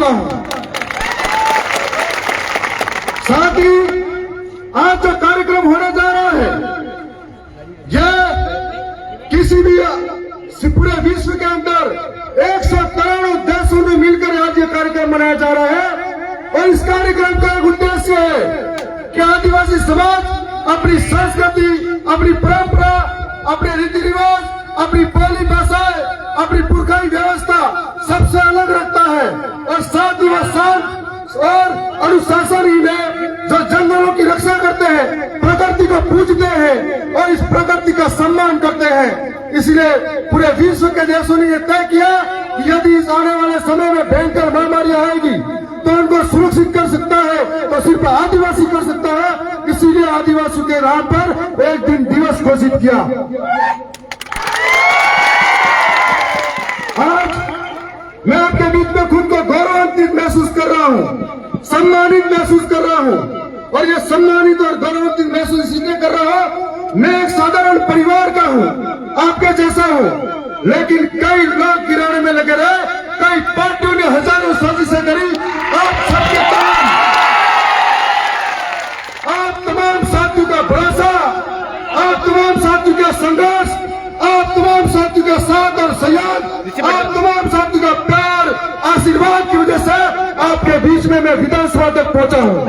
चुका हूं। साथ ही आज जो कार्यक्रम होने जा रहा है, यह किसी भी पूरे विश्व के अंदर 100 करोड़ देशों में मिलकर आज ये कार्यक्रम मनाया जा रहा है। और इस कार्यक्रम का एक उद्देश्य है कि आदिवासी समाज अपनी संस्कृति, अपनी परंपरा, अपने रीति रिवाज, अपनी बोली भाषा, अपनी पुरखाई व्यवस्था सबसे अलग रखता है। और साथ ही वह शांत और अनुशासन में जो जंगलों की रक्षा करते हैं, प्रकृति को पूजते हैं और इस प्रकृति का सम्मान करते हैं। इसलिए पूरे विश्व के देशों ने यह तय किया कि यदि इस आने वाले समय में भयंकर महामारियां आएगी तो उनको सुरक्षित कर सकता है तो सिर्फ आदिवासी कर सकता है। इसीलिए आदिवासियों के नाम पर एक दिन दिवस घोषित किया। आज मैं आपके बीच में खुद को गौरवान्वित महसूस कर रहा हूं, सम्मानित महसूस कर रहा हूं। और ये सम्मानित और गौरवान्वित महसूस इसलिए कर रहा हूं, मैं एक साधारण परिवार का हूं, आपके जैसा हूं। लेकिन कई लोग गिराने में लगे रहे, कई पार्टियों ने हजारों साजिशें करी। आप सबके आप तमाम साथियों का भरोसा, आप तमाम साथियों का संघर्ष, आप तमाम साथियों का साथ और सहयोग, आप तमाम साथियों का प्यार, आशीर्वाद की वजह से आपके बीच में मैं विधानसभा तक पहुंचा हूं।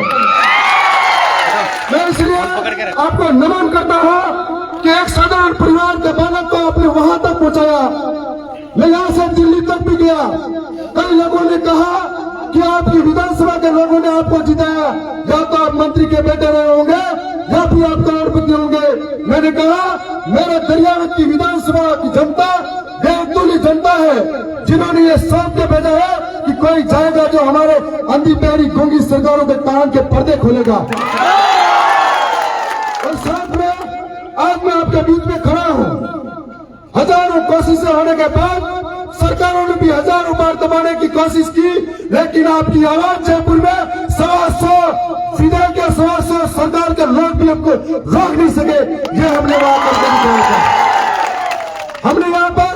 मैं इसलिए आपको नमन करता हूं कि एक साधारण परिवार के बालक को आपने वहां तक पहुंचाया। मैं यहां से दिल्ली तक भी गया। कई लोगों ने कहा कि आपकी विधानसभा के लोगों ने आपको जिताया, या तो आप मंत्री के बेटे रहे होंगे या फिर आप करोड़पति होंगे। मैंने कहा मेरे दरियावत की विधानसभा की जनता बेतुली जनता है, जिन्होंने ये सोच के भेजा है कि कोई जाएगा जो हमारे अंधी पैरी गूंगी सरकारों के कान के पर्दे खोलेगा। और साथ में आज मैं आपके बीच में खड़ा हूं। हजारों कोशिशें होने के बाद सरकारों ने भी हजारों बार दबाने की कोशिश की, लेकिन आपकी आवाज जयपुर में 125 विधायक के 125 सरकार के लोग भी हमको रोक नहीं सके। ये हमने वहां करके दिखाया था। हमने यहाँ पर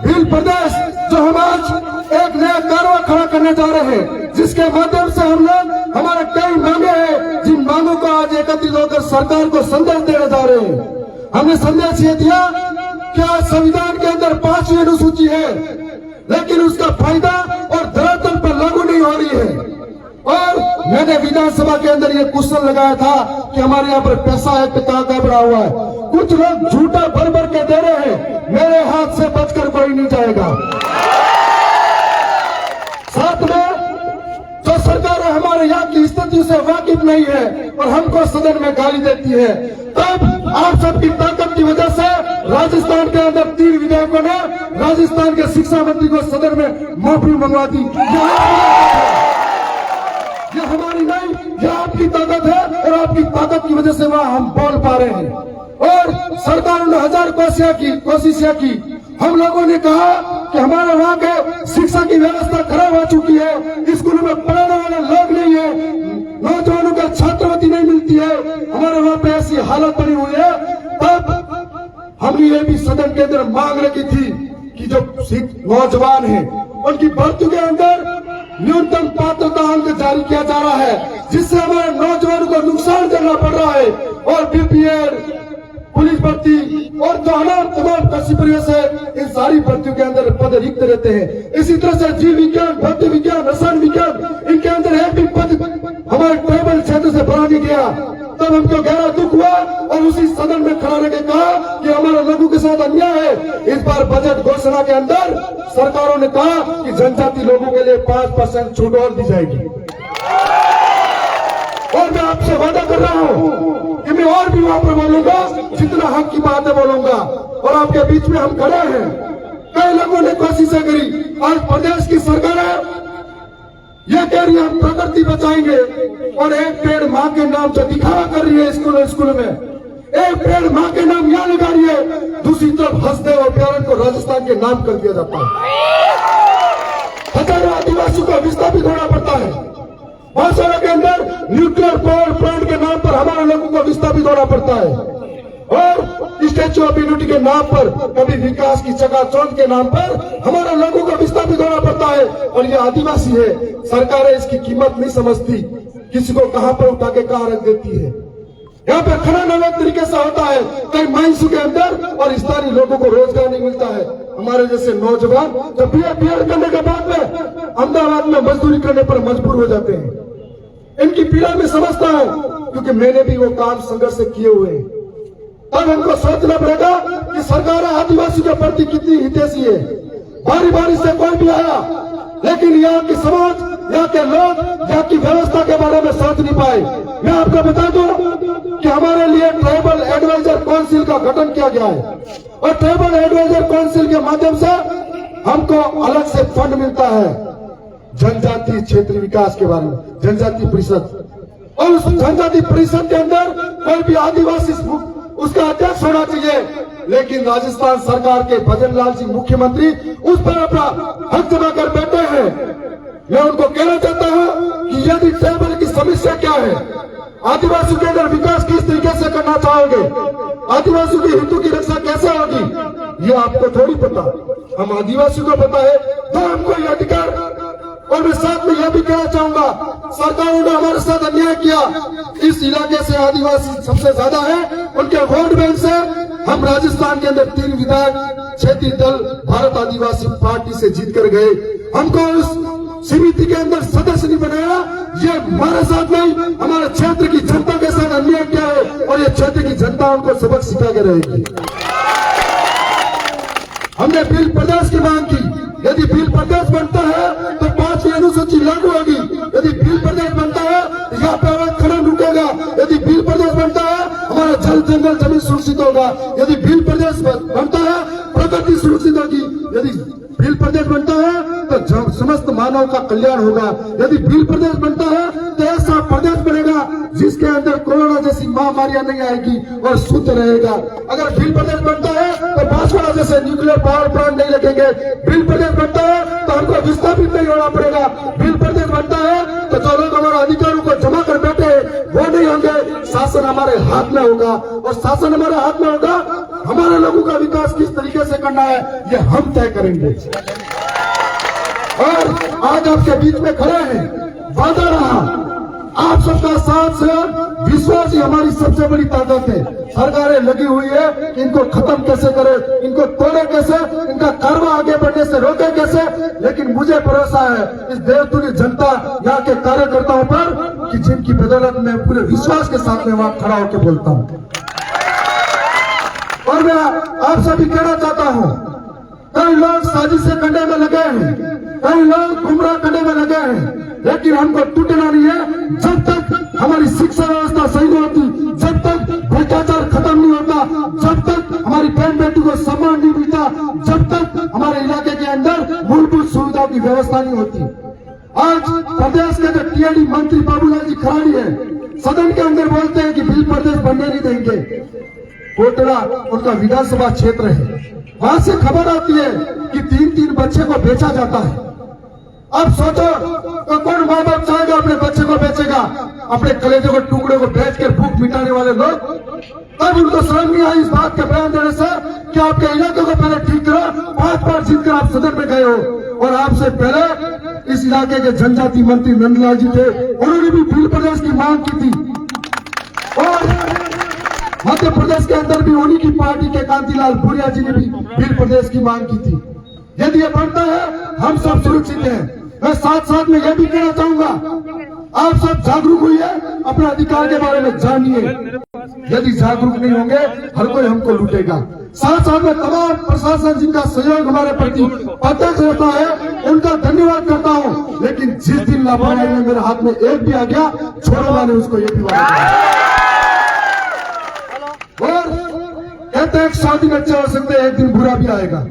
भील प्रदेश जो हम आज एक नया कारवा खड़ा करने जा रहे हैं, जिसके माध्यम से हम लोग हमारे कई मांगे हैं, जिन मांगों को आज एकत्रित होकर सरकार को संदेश देने जा रहे हैं। हमने संदेश ये दिया कि आज संविधान के अंदर 5वीं अनुसूची है, लेकिन उसका फायदा और धरातल पर लागू नहीं हो रही है। और मैंने विधानसभा के अंदर ये क्वेश्चन लगाया था कि हमारे यहाँ पर पैसा है, पिता का बड़ा हुआ है। कुछ लोग झूठा भर भर के दे रहे हैं, मेरे हाथ से बचकर कोई नहीं जाएगा। साथ में जो सरकार हमारे यहाँ की स्थिति से वाकिफ नहीं है और हमको सदन में गाली देती है, तब आप सबकी ताकत की वजह से राजस्थान के अंदर 3 विधायकों ने राजस्थान के शिक्षा मंत्री को सदन में माफी मंगवा दी। ये हमारी नहीं, ये आपकी ताकत है और आपकी ताकत की वजह से वहां हम बोल पा रहे हैं। और सरकारों ने 1000 कोशिशें की। हम लोगों ने कहा कि हमारे वहां के शिक्षा की व्यवस्था खराब हो चुकी है, स्कूलों में पढ़ाने वाले लोग नहीं है, नौजवानों को छात्रवृत्ति नहीं मिलती है, हमारे वहां पे ऐसी हालत बनी हुई है। तब हमने ये भी सदन के अंदर मांग रखी थी कि जो नौजवान है उनकी भर्ती के अंदर न्यूनतम पात्रता अंक जारी किया जा रहा है, जिससे हमारे नौजवानों को नुकसान झेलना पड़ रहा है। और बीपीएड, पुलिस भर्ती और जो तमाम कृषि परिवेश है, इन सारी भर्तियों के अंदर पद रिक्त रहते हैं। इसी तरह से जीव विज्ञान, भौतिक विज्ञान, रसायन विज्ञान, इनके अंदर एक भी पद हमारे ट्राइबल क्षेत्र से भरा नहीं गया। तब हमको गहरा दुख हुआ और उसी सदन में खड़ा रह कहा कि हमारे लोगों के साथ अन्याय है। इस बार बजट घोषणा के अंदर सरकारों ने कहा कि जनजाति लोगों के लिए 5% छूट और दी जाएगी। और मैं आपसे वादा कर रहा हूं कि मैं और भी वहां पर बोलूंगा, जितना हक की बात है बोलूंगा। और आपके बीच में हम खड़े हैं। कई लोगों ने कोशिशें करी। आज प्रदेश की सरकार ये कह रही है हम प्रकृति बचाएंगे, और एक पेड़ माँ के नाम जो दिखावा कर रही है स्कूल में, एक पेड़ माँ के नाम यहाँ लगा रही है, दूसरी तरफ हंसदेव अभ्यारण्य को राजस्थान के नाम कर दिया जाता है। हजारों आदिवासियों को विस्थापित होना पड़ता है। बांसवाड़ा के अंदर न्यूक्लियर पावर प्लांट के नाम पर हमारे लोगों को विस्थापित होना पड़ता है। और स्टैच्यू ऑफ यूनिटी के नाम पर, कभी विकास की चकाचौंध के नाम पर हमारे लोगों को विस्थापित होना पड़ता है। और ये आदिवासी है, सरकारें इसकी कीमत नहीं समझती, किसी को कहां पर उठा के कहां रख देती है। यहाँ पे खनन अलग तरीके से होता है कई माइंस के अंदर, और स्थानीय लोगों को रोजगार नहीं मिलता है। हमारे जैसे नौजवान जब बीएड करने के बाद में अहमदाबाद में मजदूरी करने पर मजबूर हो जाते हैं। इनकी पीड़ा में समझता हूं, क्योंकि मैंने भी वो काम संघर्ष से किए हुए हैं। तब हमको सोचना पड़ेगा कि सरकार आदिवासी के प्रति कितनी हितैषी है। बारी बारी से कोई भी आया, लेकिन यहाँ की समाज, यहाँ के लोग, यहाँ की व्यवस्था के बारे में सोच नहीं पाए। मैं आपको बता दूं कि हमारे लिए ट्राइबल एडवाइजर काउंसिल का गठन किया गया है, और ट्राइबल एडवाइजर काउंसिल के माध्यम से हमको अलग से फंड मिलता है जनजातीय क्षेत्र विकास के बारे में, जनजातीय परिषद। और उस जनजातीय परिषद के अंदर कोई भी आदिवासी उसका अध्यक्ष होना चाहिए। लेकिन राजस्थान सरकार के भजन लाल जी मुख्यमंत्री उस पर अपना हक जमा कर बैठे हैं। मैं उनको कहना चाहता हूं कि यदि ट्राइबल की समस्या क्या है, आदिवासियों के अंदर विकास किस तरीके से करना चाहोगे, आदिवासियों के हितों की रक्षा कैसे होगी, ये आपको थोड़ी पता। हम आदिवासियों को पता है, तो हमको ये अधिकार। और मैं साथ में यह भी कहना चाहूंगा, सरकारों ने हमारे साथ अन्याय किया। इस इलाके से आदिवासी सबसे ज्यादा है, उनके वोट बैंक से हम राजस्थान के अंदर 3 विधायक क्षेत्रीय दल भारत आदिवासी पार्टी से जीत कर गए। हमको उस समिति के अंदर सदस्य नहीं बनाया। ये हमारे साथ नहीं, हमारे क्षेत्र की जनता के साथ अन्याय किया है, और ये क्षेत्र की जनता उनको सबक सिखा के रहेगी। हमने बिल प्रदेश की मांग की। यदि बिल प्रदेश बनता है तो 5वीं अनुसूची लागू होगी। यदि बिल प्रदेश बनता है तो यहाँ पे अवैध खनन रुकेगा। यदि बिल प्रदेश बनता है हमारा जल जंगल जमीन सुरक्षित होगा। यदि बिल प्रदेश बनता है प्रकृति सुरक्षित होगी। यदि बिल प्रदेश बनता है तो समस्त मानव का कल्याण होगा। यदि बिल प्रदेश बनता है तो ऐसा प्रदेश बनेगा जिसके अंदर कोरोना जैसी महामारियां नहीं आएगी और शुद्ध रहेगा। अगर बिल प्रदेश बनता है तो बांसवाड़ा जैसे न्यूक्लियर पावर प्लांट नहीं लगेंगे। बिल प्रदेश बनता है तो हमको विस्थापित नहीं होना पड़ेगा। बिल प्रदेश बनता है तो जो लोग हमारे अधिकारों को जमा कर बैठे वो नहीं होंगे। शासन हमारे हाथ में होगा, और शासन हमारे हाथ में होगा। हमारे लोगों का विकास किस तरीके से करना है ये हम तय करेंगे। और आज आपके बीच में खड़े हैं, वादा रहा आप सबका साथ से विश्वास ही हमारी सबसे बड़ी ताकत है। सरकारें लगी हुई है कि इनको खत्म कैसे करें, इनको तोड़े कैसे, इनका कारवा आगे बढ़ने से रोके कैसे। लेकिन मुझे भरोसा है इस देवतुल्य जनता यहाँ के कार्यकर्ताओं पर कि जिनकी बदौलत मैं पूरे विश्वास के साथ में वहां खड़ा होकर बोलता हूँ। और मैं आप सभी कहना चाहता हूँ, कई लोग साजिश करने में लगे हैं, कई लोग गुमराह करने में लगे हैं, लेकिन हमको टूटना नहीं है। जब तक हमारी शिक्षा व्यवस्था सही नहीं होती, जब तक भ्रष्टाचार खत्म नहीं होता, जब तक हमारी बहन बेटी को सम्मान नहीं मिलता, जब तक हमारे इलाके के अंदर मूलभूत सुविधाओं की व्यवस्था नहीं होती। आज प्रदेश के जो टीआईडी मंत्री बाबूलाल जी खराड़ी है, सदन के अंदर बोलते हैं कि बिल प्रदेश बनने नहीं देंगे। कोटड़ा उनका विधानसभा क्षेत्र है, वहां से खबर आती है कि 3-3 बच्चे को बेचा जाता है। अब सोचो तो कौन माँ बाप चाहेगा अपने बच्चे को बेचेगा, अपने कलेजे को टुकड़े को बेचकर भूख मिटाने वाले लोग। तब उनको समझ नहीं आई इस बात का बयान देने से कि आपके इलाके को पहले ठीक करो। 5 बार जीतकर आप सदन में गए हो, और आपसे पहले इस इलाके के जनजाति मंत्री नंदलाल जी थे, उन्होंने भी बिल प्रदेश की मांग की थी। और मध्य प्रदेश के अंदर भी उन्हीं की पार्टी के कांतिलाल भूरिया जी ने भी बिल प्रदेश की मांग की थी। यदि ये बनता है हम सब सुरक्षित हैं। मैं साथ साथ में यह भी कहना चाहूंगा, आप सब जागरूक हुइए, अपने अधिकार के बारे में जानिए। यदि जागरूक नहीं होंगे हर कोई हमको लूटेगा। साथ साथ में तमाम प्रशासन जिनका सहयोग हमारे प्रति प्रत्यक्ष रहता है उनका धन्यवाद करता हूं। लेकिन जिस दिन लापरवाही में मेरे हाथ में एक भी आ गया, छोड़ो ने उसको ये भी वादा किया। और कहते हैं 100 दिन अच्छे हो सकते हैं, एक दिन बुरा भी आएगा।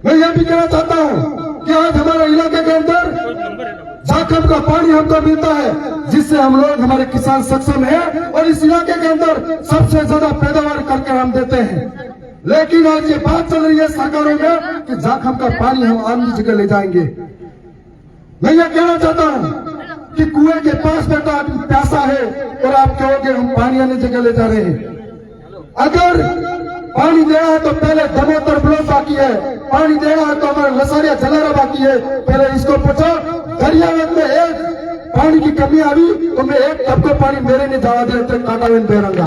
मैं यह भी कहना चाहता हूं कि आज हमारे इलाके के अंदर झारखंड का पानी हमको मिलता है, जिससे हम लोग हमारे किसान सक्षम हैं, और इस इलाके के अंदर सबसे ज्यादा पैदावार करके हम देते हैं। लेकिन आज ये बात चल रही है सरकारों में कि झारखंड का पानी हम अन्य जगह ले जाएंगे। मैं यह कहना चाहता हूं कि कुएं के पास बैठा आदमी प्यासा है और आप कहोगे हम पानी अन्य जगह ले जा रहे हैं। अगर पानी देना है तो पहले दमोतर ब्लॉक बाकी है, पानी देना है तो हमारा लसारिया जलारा बाकी है, पहले इसको पूछो। दरियावत में एक पानी की कमी आई तो मैं एक टब को पानी मेरे ने जावा दे काटा में बेरंगा।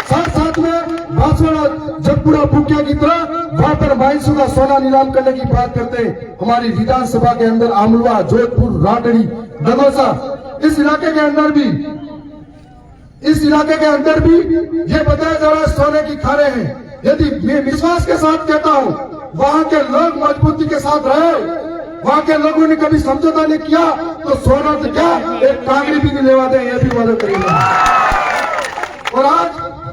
साथ साथ में बांसवाड़ा जगपुरा बुकिया की तरह वहां पर माइंसों का सोना नीलाम करने की बात करते हैं। हमारी विधानसभा के अंदर आमलवा, जोधपुर, राटड़ी, दगोसा, इस इलाके के अंदर भी ये बताया जा रहा है सोने की खाने हैं। यदि मैं विश्वास के साथ कहता हूं वहां के लोग मजबूती के साथ रहे, वहां के लोगों ने कभी समझौता नहीं किया तो सोना तो क्या एक कांगड़ी भी नहीं लेवा दे, ये भी वादा करेंगे। और आज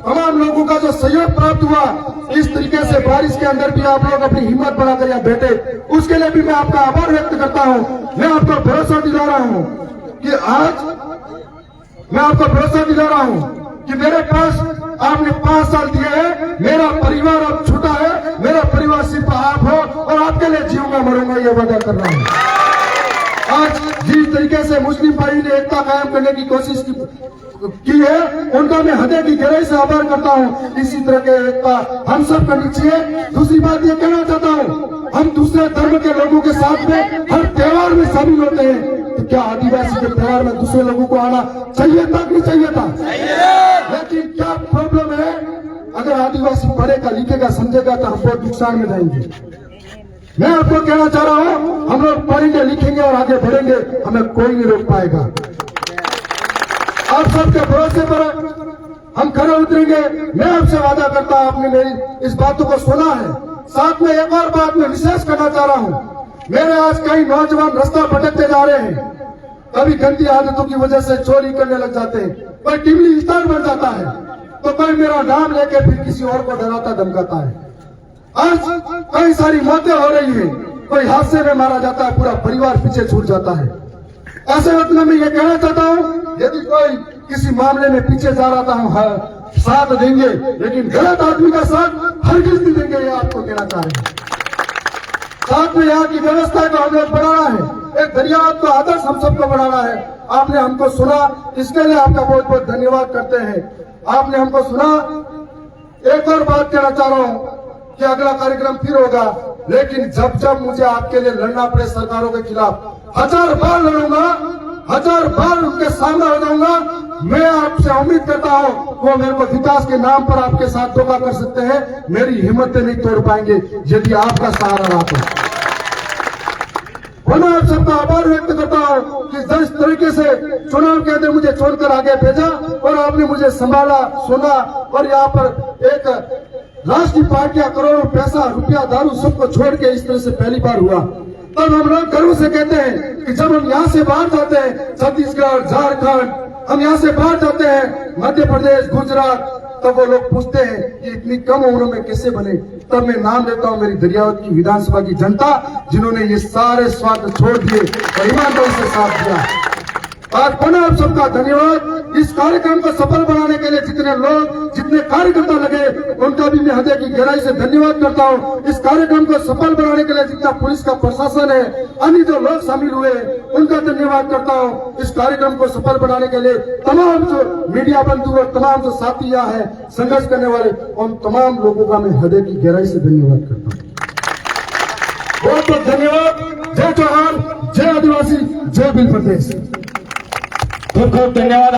तमाम लोगों का जो सहयोग प्राप्त हुआ, इस तरीके से बारिश के अंदर भी आप लोग अपनी हिम्मत बढ़ाकर यहाँ बैठे, उसके लिए भी मैं आपका आभार व्यक्त करता हूँ। मैं आपको भरोसा दिला रहा हूँ कि आज मैं आपको भरोसा दिला रहा हूँ कि मेरे पास आपने 5 साल दिए हैं, मेरा परिवार अब छूटा है, मेरा परिवार सिर्फ आप हो और आपके लिए जीऊंगा मरूंगा, ये वादा कर रहा हूँ। आज जिस तरीके से मुस्लिम भाई ने एकता कायम करने की कोशिश की है, उनका मैं हृदय की गहराई से आभार करता हूँ। इसी तरह के एकता हम सब करनी चाहिए। दूसरी बात ये कहना चाहता हूँ, हम दूसरे धर्म के लोगों के साथ में हर त्योहार में शामिल होते हैं, तो क्या आदिवासी के त्योहार में दूसरे लोगों को आना चाहिए था कि नहीं चाहिए था? लेकिन क्या प्रॉब्लम है, अगर आदिवासी पढ़ेगा लिखेगा समझेगा तो हम बहुत नुकसान में जाएंगे। मैं आपको कहना चाह रहा हूँ, हम लोग पढ़ेंगे लिखेंगे और आगे बढ़ेंगे, हमें कोई नहीं रोक पाएगा। आप सबके भरोसे पर हम खड़े उतरेंगे। मैं आपसे वादा करता हूं, आपने मेरी इस बातों को सुना है। साथ में एक और बात मैं विशेष करना चाह रहा हूं। मेरे आज कई नौजवान रास्ता भटकते जा रहे हैं, कभी गंदी आदतों की वजह से चोरी करने लग जाते हैं, कोई टिमली स्टार बन जाता है, तो कोई मेरा नाम लेके फिर किसी और को डराता धमकाता है। आज कई सारी मौतें हो रही है, कोई हादसे में मारा जाता है, पूरा परिवार पीछे छूट जाता है। ऐसे वक्त में मैं ये कहना चाहता हूँ, यदि कोई किसी मामले में पीछे जा रहा था, साथ देंगे, लेकिन गलत आदमी का साथ हरगिज नहीं देंगे, ये आपको कहना चाह रहे हैं। साथ में यहाँ की व्यवस्था को हमें बढ़ाना है, एक दरियावत को आदर्श हम सबको बढ़ाना है। आपने हमको सुना, इसके लिए आपका बहुत बहुत धन्यवाद करते हैं। आपने हमको सुना। एक और बात कहना चाह रहा हूँ कि अगला कार्यक्रम फिर होगा, लेकिन जब जब मुझे आपके लिए लड़ना पड़े सरकारों के खिलाफ, 1000 बार लड़ूंगा, 1000 बार उनके सामने हो जाऊंगा। मैं आपसे उम्मीद करता हूं वो मेरे को विकास के नाम पर आपके साथ धोखा कर सकते हैं, मेरी हिम्मतें नहीं तोड़ पाएंगे यदि आपका सहारा रहा तो। मैं आप सबका आभार व्यक्त करता हूं कि जिस तरीके से चुनाव के अंदर मुझे छोड़कर आगे भेजा और आपने मुझे संभाला, सुना, और यहाँ पर एक राष्ट्रीय पार्टियां करोड़ों पैसा, रुपया, दारू सबको छोड़ के इस तरह से पहली बार हुआ। तब हम लोग गर्व से कहते हैं कि जब हम यहाँ से बाहर जाते हैं, छत्तीसगढ़, झारखंड, हम यहाँ से बाहर जाते हैं, मध्य प्रदेश, गुजरात, तब वो लोग पूछते हैं कि इतनी कम उम्र में कैसे बने। तब मैं नाम लेता हूँ मेरी दरियावत की विधानसभा की जनता, जिन्होंने ये सारे स्वार्थ छोड़ दिए और ईमानदारी से साथ दिया। आज पुनः आप सबका धन्यवाद। इस कार्यक्रम को सफल बनाने के लिए जितने लोग, जितने कार्यकर्ता लगे, उनका भी मैं हृदय की गहराई से धन्यवाद करता हूं। इस कार्यक्रम को सफल बनाने के लिए जितना पुलिस का प्रशासन है, अन्य जो लोग शामिल हुए, उनका धन्यवाद करता हूं। इस कार्यक्रम को सफल बनाने के लिए तमाम जो मीडिया बंधु और तमाम जो साथी यहाँ है संघर्ष करने वाले, उन तमाम लोगों का मैं हृदय की गहराई से धन्यवाद करता हूँ। बहुत बहुत धन्यवाद। जय जवाहर, जय आदिवासी, जय भील प्रदेश। खूब खूब धन्यवाद।